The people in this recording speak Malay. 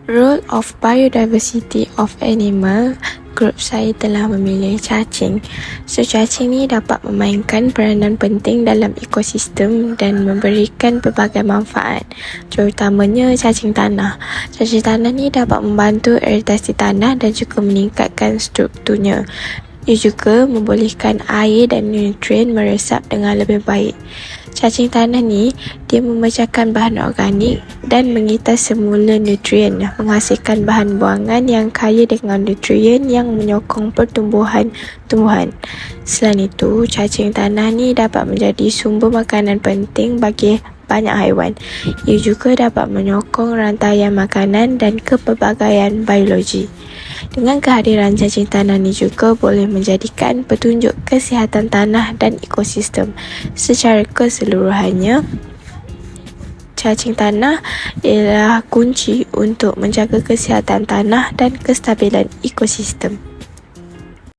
Role of biodiversity of animal. Grup saya telah memilih cacing. So, cacing ni dapat memainkan peranan penting dalam ekosistem dan memberikan pelbagai manfaat, terutamanya cacing tanah. Cacing tanah ni dapat membantu iritasi tanah dan juga meningkatkan strukturnya. Ia juga membolehkan air dan nutrien meresap dengan lebih baik. Cacing tanah ni, dia memecahkan bahan organik dan mengitas semula nutrien, menghasilkan bahan buangan yang kaya dengan nutrien yang menyokong pertumbuhan tumbuhan. Selain itu, cacing tanah ni dapat menjadi sumber makanan penting bagi banyak haiwan. Ia juga dapat menyokong rantaian makanan dan kepelbagaian biologi. Dengan kehadiran cacing tanah ni juga boleh menjadikan petunjuk kesihatan tanah dan ekosistem. Secara keseluruhannya, cacing tanah ialah kunci untuk menjaga kesihatan tanah dan kestabilan ekosistem.